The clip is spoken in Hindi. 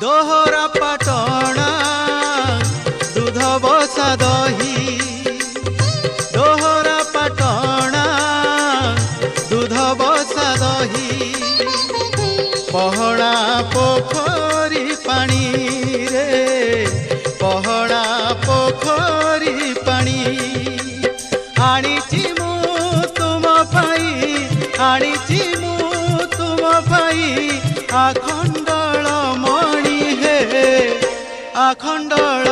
दोहरा पाटणा दूध बसा दही दोहरा पाटणा दूध बसा दही पहड़ा पोखरी पानी रे पहड़ा पोखरी पानी आनीची मु तुम पाई आनीची मु तुम पाई आखंडल मणि हे आखंडल